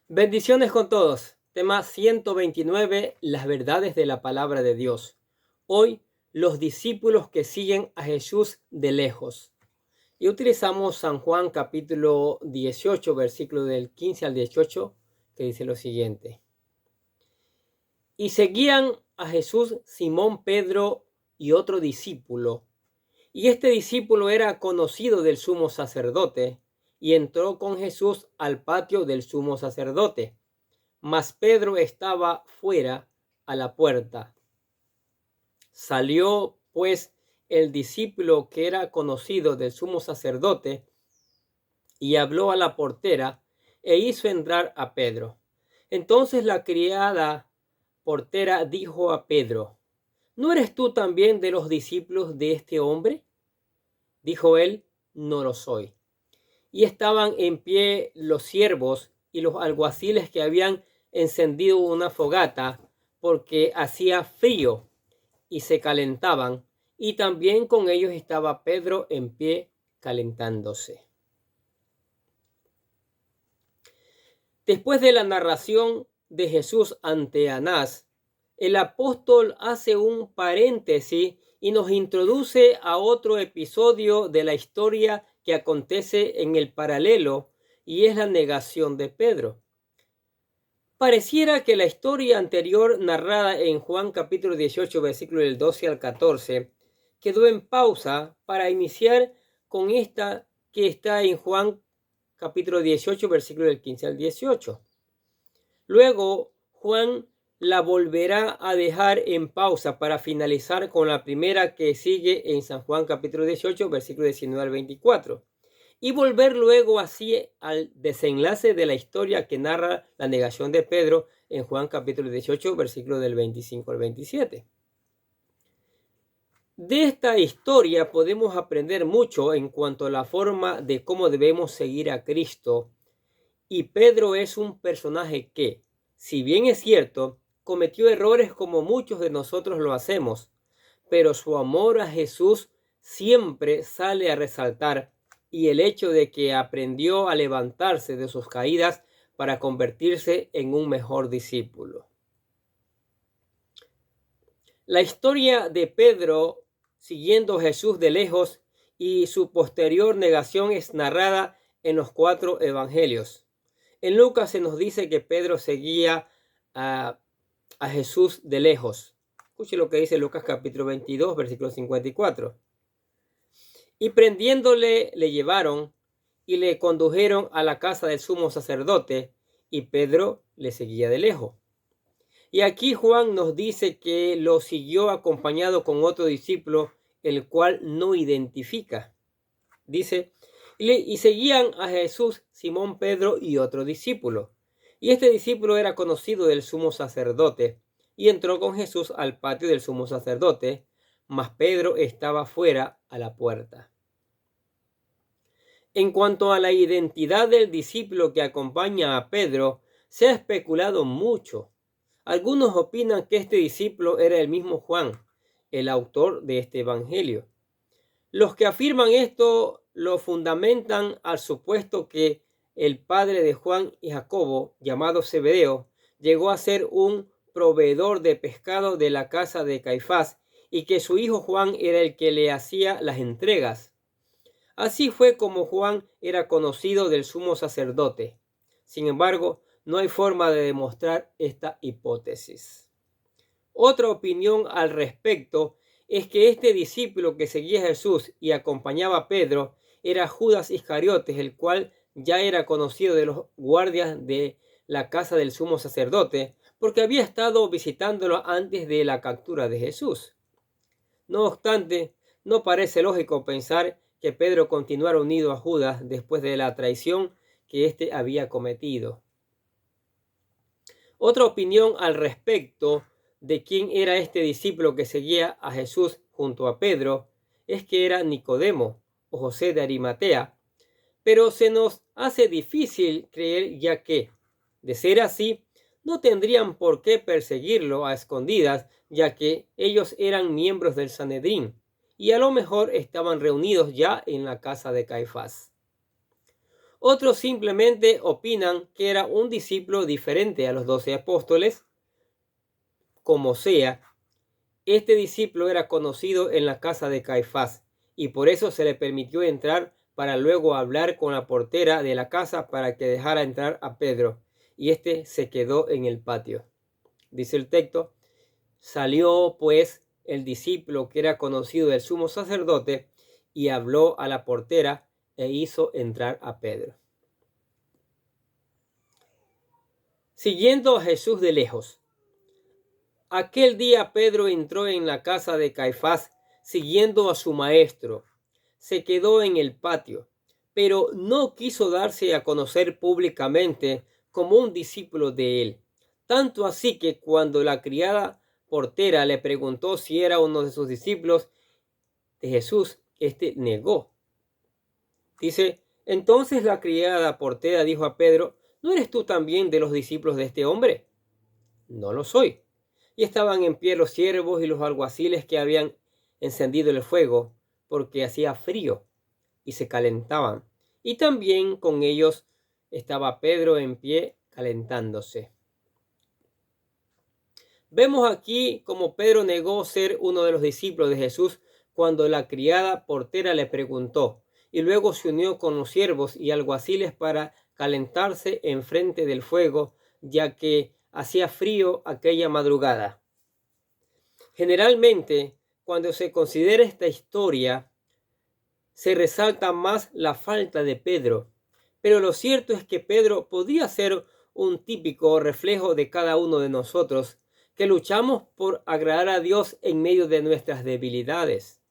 Bendiciones con todos. Tema 129, las verdades de la palabra de Dios. Hoy, los discípulos que siguen a Jesús de lejos. Y utilizamos San Juan capítulo 18, versículo del 15 al 18, que dice lo siguiente. Y seguían a Jesús Simón, Pedro y otro discípulo. Y este discípulo era conocido del sumo sacerdote, y entró con Jesús al patio del sumo sacerdote. Mas Pedro estaba fuera a la puerta. Salió pues el discípulo que era conocido del sumo sacerdote y habló a la portera e hizo entrar a Pedro. Entonces la criada portera dijo a Pedro: ¿No eres tú también de los discípulos de este hombre? Dijo él: No lo soy. Y estaban en pie los siervos y los alguaciles que habían encendido una fogata porque hacía frío, y se calentaban, y también con ellos estaba Pedro en pie calentándose. Después de la narración de Jesús ante Anás, el apóstol hace un paréntesis y nos introduce a otro episodio de la historia que acontece en el paralelo, y es la negación de Pedro. Pareciera que la historia anterior narrada en Juan capítulo 18, versículo del 12 al 14, quedó en pausa para iniciar con esta que está en Juan capítulo 18, versículo del 15 al 18. Luego, Juan la volverá a dejar en pausa para finalizar con la primera que sigue en San Juan capítulo 18, versículo 19 al 24. Y volver luego así al desenlace de la historia que narra la negación de Pedro en Juan capítulo 18, versículo del 25 al 27. De esta historia podemos aprender mucho en cuanto a la forma de cómo debemos seguir a Cristo. Y Pedro es un personaje que, si bien es cierto, cometió errores como muchos de nosotros lo hacemos, pero su amor a Jesús siempre sale a resaltar, y el hecho de que aprendió a levantarse de sus caídas para convertirse en un mejor discípulo. La historia de Pedro siguiendo a Jesús de lejos y su posterior negación es narrada en los 4 evangelios. En Lucas se nos dice que Pedro seguía a Jesús de lejos. Escuche lo que dice Lucas capítulo 22, versículo 54. Y prendiéndole le llevaron y le condujeron a la casa del sumo sacerdote, y Pedro le seguía de lejos. Y aquí Juan nos dice que lo siguió acompañado con otro discípulo, el cual no identifica. Dice: y seguían a Jesús Simón, Pedro y otro discípulo. Y este discípulo era conocido del sumo sacerdote, y entró con Jesús al patio del sumo sacerdote, mas Pedro estaba fuera a la puerta. En cuanto a la identidad del discípulo que acompaña a Pedro, se ha especulado mucho. Algunos opinan que este discípulo era el mismo Juan, el autor de este evangelio. Los que afirman esto lo fundamentan al supuesto que el padre de Juan y Jacobo, llamado Zebedeo, llegó a ser un proveedor de pescado de la casa de Caifás, y que su hijo Juan era el que le hacía las entregas. Así fue como Juan era conocido del sumo sacerdote. Sin embargo, no hay forma de demostrar esta hipótesis. Otra opinión al respecto es que este discípulo que seguía a Jesús y acompañaba a Pedro era Judas Iscariotes, el cual ya era conocido de los guardias de la casa del sumo sacerdote, porque había estado visitándolo antes de la captura de Jesús. No obstante, no parece lógico pensar que Pedro continuara unido a Judas después de la traición que éste había cometido. Otra opinión al respecto de quién era este discípulo que seguía a Jesús junto a Pedro es que era Nicodemo o José de Arimatea, pero se nos hace difícil creer, ya que, de ser así, no tendrían por qué perseguirlo a escondidas, ya que ellos eran miembros del Sanedrín y a lo mejor estaban reunidos ya en la casa de Caifás. Otros simplemente opinan que era un discípulo diferente a los 12 apóstoles. Como sea, este discípulo era conocido en la casa de Caifás y por eso se le permitió entrar para luego hablar con la portera de la casa para que dejara entrar a Pedro, y éste se quedó en el patio. Dice el texto: salió pues el discípulo que era conocido del sumo sacerdote y habló a la portera e hizo entrar a Pedro. Siguiendo a Jesús de lejos. Aquel día Pedro entró en la casa de Caifás siguiendo a su maestro. Se quedó en el patio, pero no quiso darse a conocer públicamente como un discípulo de él. Tanto así que cuando la criada portera le preguntó si era uno de sus discípulos de Jesús, éste negó. Dice: entonces la criada portera dijo a Pedro: ¿no eres tú también de los discípulos de este hombre? No lo soy. Y estaban en pie los siervos y los alguaciles que habían encendido el fuego, porque hacía frío, y se calentaban. Y también con ellos estaba Pedro en pie calentándose. Vemos aquí cómo Pedro negó ser uno de los discípulos de Jesús cuando la criada portera le preguntó, y luego se unió con los siervos y alguaciles para calentarse enfrente del fuego, ya que hacía frío aquella madrugada. Generalmente, cuando se considera esta historia, se resalta más la falta de Pedro, pero lo cierto es que Pedro podía ser un típico reflejo de cada uno de nosotros, que luchamos por agradar a Dios en medio de nuestras debilidades.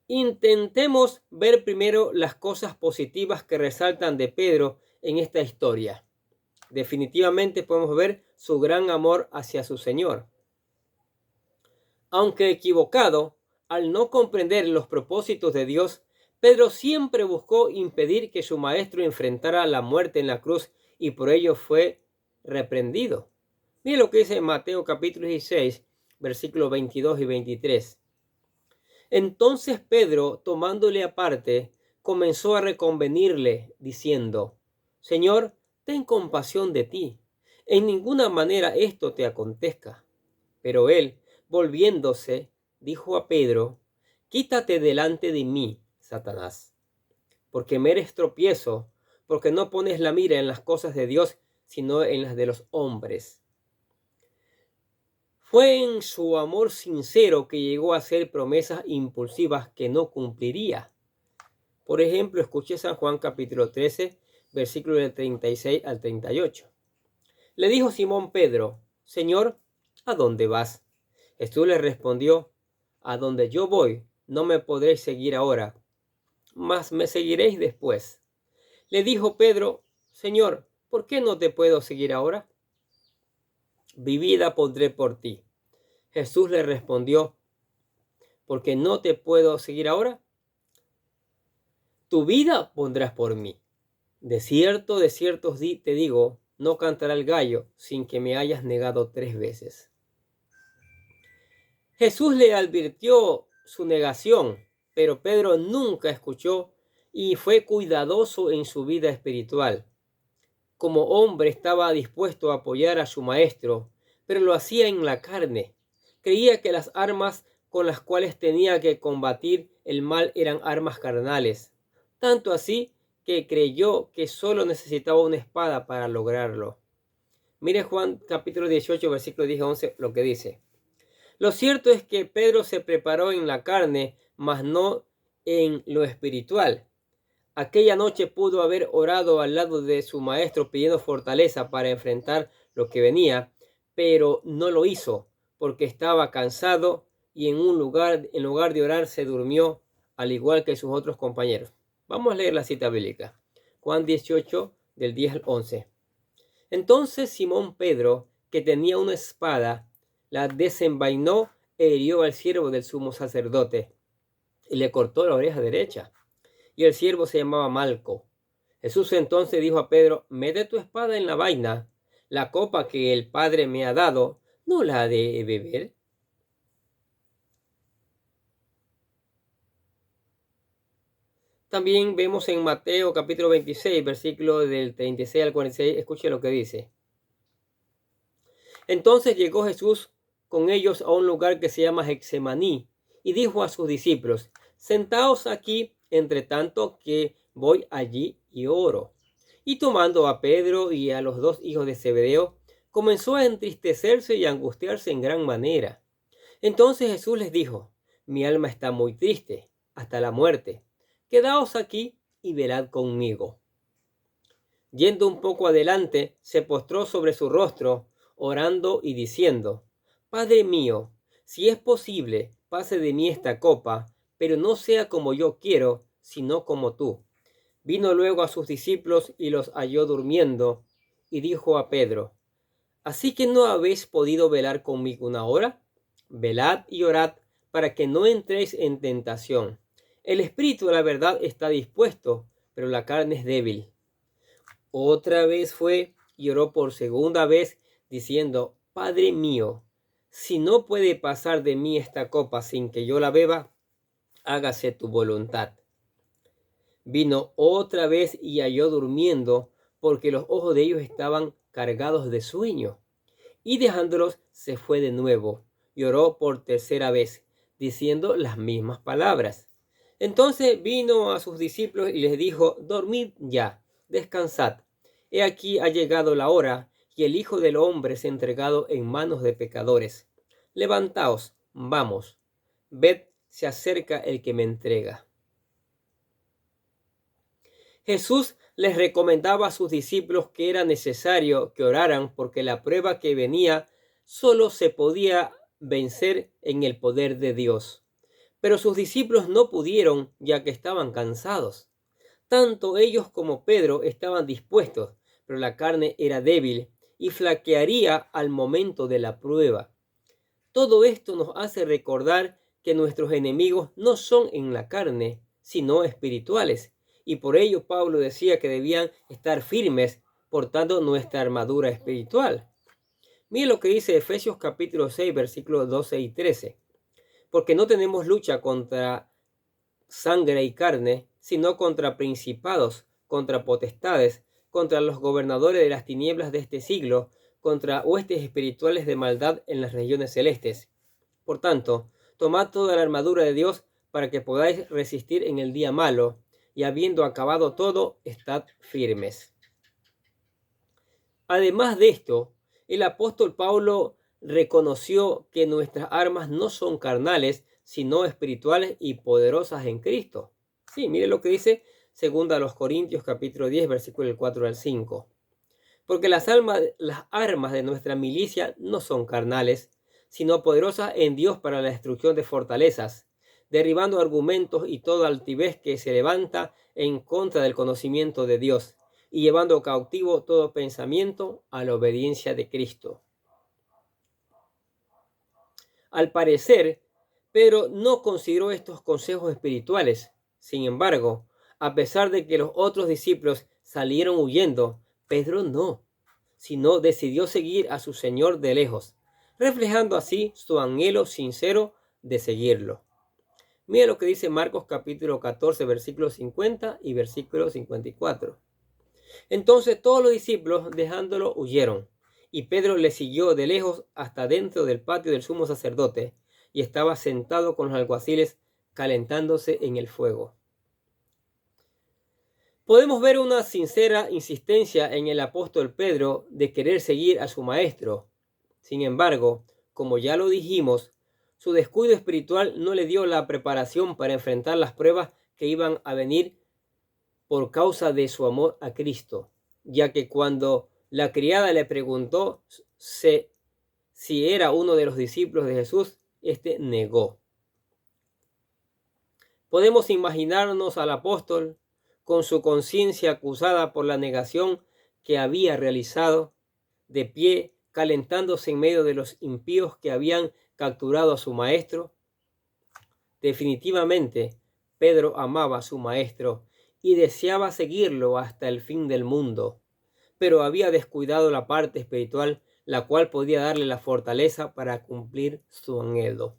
Intentemos ver primero las cosas positivas que resaltan de Pedro en esta historia. Definitivamente podemos ver su gran amor hacia su Señor. Aunque equivocado, al no comprender los propósitos de Dios, Pedro siempre buscó impedir que su maestro enfrentara la muerte en la cruz y por ello fue reprendido. Mire lo que dice Mateo capítulo 16, versículos 22 y 23. Entonces Pedro, tomándole aparte, comenzó a reconvenirle, diciendo: Señor, ten compasión de ti. En ninguna manera esto te acontezca. Pero él, volviéndose, dijo a Pedro: Quítate delante de mí, Satanás, porque me eres tropiezo, porque no pones la mira en las cosas de Dios, sino en las de los hombres. Fue en su amor sincero que llegó a hacer promesas impulsivas que no cumpliría. Por ejemplo, escuché San Juan capítulo 13, versículos del 36 al 38. Le dijo Simón Pedro: Señor, ¿a dónde vas? Jesús le respondió: a donde yo voy, no me podréis seguir ahora, mas me seguiréis después. Le dijo Pedro: Señor, ¿por qué no te puedo seguir ahora? Mi vida pondré por ti. Jesús le respondió: ¿porque no te puedo seguir ahora? Tu vida pondrás por mí. De cierto te digo, no cantará el gallo sin que me hayas negado 3 veces. Jesús le advirtió su negación, pero Pedro nunca escuchó y fue cuidadoso en su vida espiritual. Como hombre estaba dispuesto a apoyar a su maestro, pero lo hacía en la carne. Creía que las armas con las cuales tenía que combatir el mal eran armas carnales. Tanto así que creyó que solo necesitaba una espada para lograrlo. Mire Juan capítulo 18, versículo 10 a 11, lo que dice. Lo cierto es que Pedro se preparó en la carne, mas no en lo espiritual. Aquella noche pudo haber orado al lado de su maestro pidiendo fortaleza para enfrentar lo que venía, pero no lo hizo porque estaba cansado y en lugar de orar se durmió, al igual que sus otros compañeros. Vamos a leer la cita bíblica. Juan 18, del 10 al 11. Entonces Simón Pedro, que tenía una espada, la desenvainó e hirió al siervo del sumo sacerdote y le cortó la oreja derecha. Y el siervo se llamaba Malco. Jesús entonces dijo a Pedro: mete tu espada en la vaina. La copa que el Padre me ha dado, ¿no la ha de beber? También vemos en Mateo capítulo 26, versículo del 36 al 46, escuche lo que dice. Entonces llegó Jesús con ellos a un lugar que se llama Getsemaní y dijo a sus discípulos, sentaos aquí entre tanto que voy allí y oro. Y tomando a Pedro y a los dos hijos de Zebedeo, comenzó a entristecerse y a angustiarse en gran manera. Entonces Jesús les dijo, mi alma está muy triste, hasta la muerte. Quedaos aquí y velad conmigo. Yendo un poco adelante, se postró sobre su rostro, orando y diciendo, Padre mío, si es posible, pase de mí esta copa, pero no sea como yo quiero, sino como tú. Vino luego a sus discípulos y los halló durmiendo, y dijo a Pedro, ¿así que no habéis podido velar conmigo una hora? Velad y orad, para que no entréis en tentación. El espíritu, la verdad, está dispuesto, pero la carne es débil. Otra vez fue y oró por segunda vez, diciendo, Padre mío, si no puede pasar de mí esta copa sin que yo la beba, hágase tu voluntad. Vino otra vez y halló durmiendo, porque los ojos de ellos estaban cargados de sueño. Y dejándolos, se fue de nuevo, y oró por tercera vez, diciendo las mismas palabras. Entonces vino a sus discípulos y les dijo, dormid ya, descansad. He aquí ha llegado la hora, y el Hijo del Hombre es entregado en manos de pecadores. Levantaos, vamos, ved, se acerca el que me entrega. Jesús les recomendaba a sus discípulos que era necesario que oraran porque la prueba que venía solo se podía vencer en el poder de Dios. Pero sus discípulos no pudieron, ya que estaban cansados. Tanto ellos como Pedro estaban dispuestos, pero la carne era débil y flaquearía al momento de la prueba. Todo esto nos hace recordar que nuestros enemigos no son en la carne, sino espirituales. Y por ello Pablo decía que debían estar firmes, portando nuestra armadura espiritual. Mire lo que dice Efesios capítulo 6, versículos 12 y 13. Porque no tenemos lucha contra sangre y carne, sino contra principados, contra potestades, contra los gobernadores de las tinieblas de este siglo, contra huestes espirituales de maldad en las regiones celestes. Por tanto, tomad toda la armadura de Dios para que podáis resistir en el día malo, y habiendo acabado todo, estad firmes. Además de esto, el apóstol Pablo reconoció que nuestras armas no son carnales, sino espirituales y poderosas en Cristo. Sí, mire lo que dice 2 Corintios capítulo 10, versículo del 4 al 5. Porque las armas de nuestra milicia no son carnales, sino poderosas en Dios para la destrucción de fortalezas, derribando argumentos y toda altivez que se levanta en contra del conocimiento de Dios, y llevando cautivo todo pensamiento a la obediencia de Cristo. Al parecer, Pedro no consideró estos consejos espirituales. Sin embargo, a pesar de que los otros discípulos salieron huyendo, Pedro no, sino decidió seguir a su Señor de lejos, reflejando así su anhelo sincero de seguirlo. Mira lo que dice Marcos capítulo 14, versículos 50 y versículo 54. Entonces todos los discípulos, dejándolo, huyeron, y Pedro le siguió de lejos hasta dentro del patio del sumo sacerdote, y estaba sentado con los alguaciles calentándose en el fuego. Podemos ver una sincera insistencia en el apóstol Pedro de querer seguir a su maestro. Sin embargo, como ya lo dijimos, su descuido espiritual no le dio la preparación para enfrentar las pruebas que iban a venir por causa de su amor a Cristo, ya que cuando la criada le preguntó si era uno de los discípulos de Jesús, éste negó. Podemos imaginarnos al apóstol con su conciencia acusada por la negación que había realizado, de pie, calentándose en medio de los impíos que habían capturado a su maestro. Definitivamente, Pedro amaba a su maestro y deseaba seguirlo hasta el fin del mundo, pero había descuidado la parte espiritual, la cual podía darle la fortaleza para cumplir su anhelo.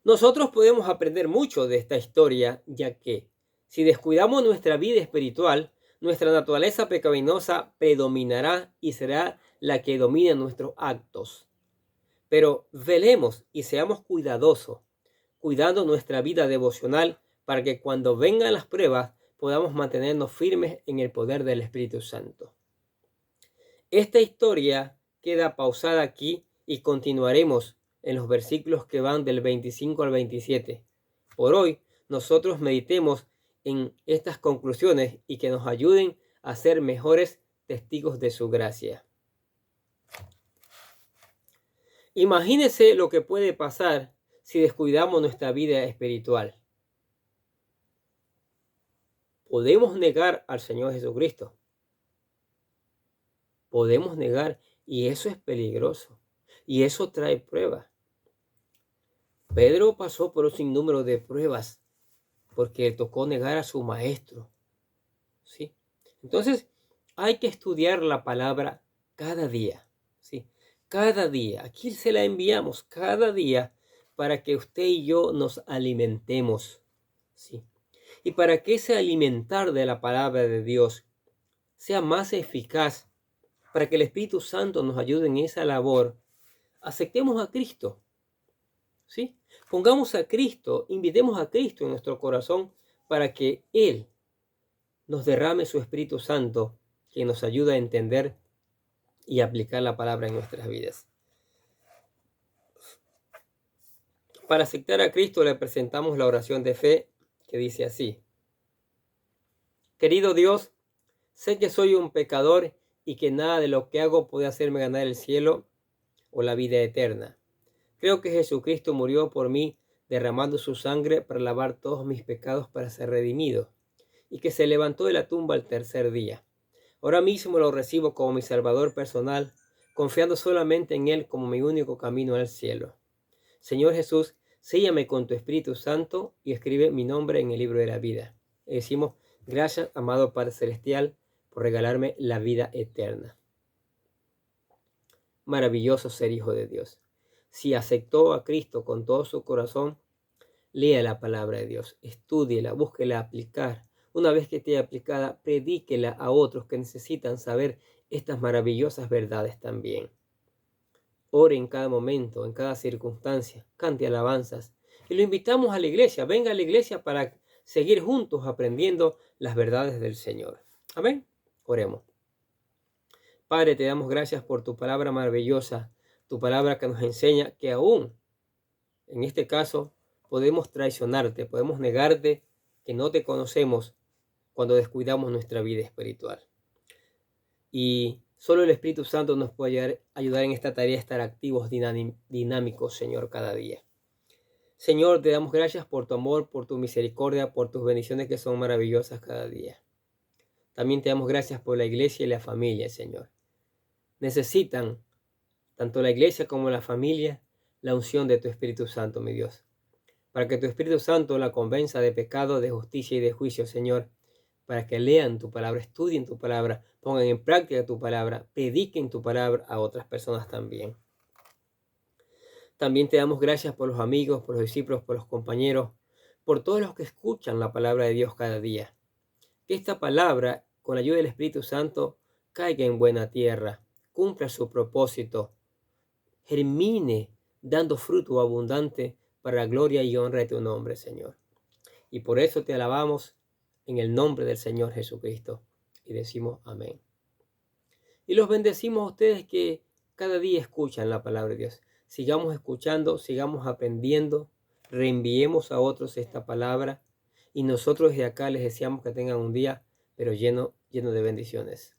Nosotros podemos aprender mucho de esta historia, ya que Si descuidamos nuestra vida espiritual, nuestra naturaleza pecaminosa predominará y será la que domine nuestros actos. Pero velemos y seamos cuidadosos, cuidando nuestra vida devocional para que cuando vengan las pruebas podamos mantenernos firmes en el poder del Espíritu Santo. Esta historia queda pausada aquí y continuaremos en los versículos que van del 25 al 27. Por hoy, nosotros meditemos en estas conclusiones y que nos ayuden a ser mejores testigos de su gracia. Imagínese lo que puede pasar si descuidamos nuestra vida espiritual. Podemos negar al Señor Jesucristo. Podemos negar, y eso es peligroso. Y eso trae pruebas. Pedro pasó por un sinnúmero de pruebas porque le tocó negar a su maestro. ¿Sí? Entonces, hay que estudiar la palabra cada día. ¿Sí? Cada día. Aquí se la enviamos cada día para que usted y yo nos alimentemos. ¿Sí? Y para que ese alimentar de la palabra de Dios sea más eficaz, para que el Espíritu Santo nos ayude en esa labor, aceptemos a Cristo. ¿Sí? Pongamos a Cristo, invitemos a Cristo en nuestro corazón para que Él nos derrame su Espíritu Santo que nos ayuda a entender y aplicar la palabra en nuestras vidas. Para aceptar a Cristo le presentamos la oración de fe que dice así: Querido Dios, sé que soy un pecador y que nada de lo que hago puede hacerme ganar el cielo o la vida eterna. Creo que Jesucristo murió por mí, derramando su sangre para lavar todos mis pecados para ser redimido, y que se levantó de la tumba al tercer día. Ahora mismo lo recibo como mi Salvador personal, confiando solamente en Él como mi único camino al cielo. Señor Jesús, séllame con tu Espíritu Santo y escribe mi nombre en el libro de la vida. Y decimos: gracias, amado Padre Celestial, por regalarme la vida eterna. Maravilloso ser hijo de Dios. Si aceptó a Cristo con todo su corazón, lea la palabra de Dios, estúdiela, búsquela aplicar. Una vez que esté aplicada, predíquela a otros que necesitan saber estas maravillosas verdades también. Ore en cada momento, en cada circunstancia, cante alabanzas. Y lo invitamos a la iglesia, venga a la iglesia para seguir juntos aprendiendo las verdades del Señor. Amén. Oremos. Padre, te damos gracias por tu palabra maravillosa, tu palabra que nos enseña que aún, en este caso, podemos traicionarte, podemos negarte, que no te conocemos cuando descuidamos nuestra vida espiritual. Y solo el Espíritu Santo nos puede ayudar en esta tarea, estar activos, dinámicos, Señor, cada día. Señor, te damos gracias por tu amor, por tu misericordia, por tus bendiciones que son maravillosas cada día. También te damos gracias por la iglesia y la familia, Señor. Necesitan, tanto la iglesia como la familia, la unción de tu Espíritu Santo, mi Dios. Para que tu Espíritu Santo la convenza de pecado, de justicia y de juicio, Señor. Para que lean tu palabra, estudien tu palabra, pongan en práctica tu palabra, prediquen tu palabra a otras personas también. También te damos gracias por los amigos, por los discípulos, por los compañeros, por todos los que escuchan la palabra de Dios cada día. Que esta palabra, con la ayuda del Espíritu Santo, caiga en buena tierra, cumpla su propósito, germine, dando fruto abundante para la gloria y honra de tu nombre, Señor. Y por eso te alabamos en el nombre del Señor Jesucristo. Y decimos amén. Y los bendecimos a ustedes que cada día escuchan la palabra de Dios. Sigamos escuchando, sigamos aprendiendo, reenviemos a otros esta palabra. Y nosotros de acá les deseamos que tengan un día, pero lleno de bendiciones.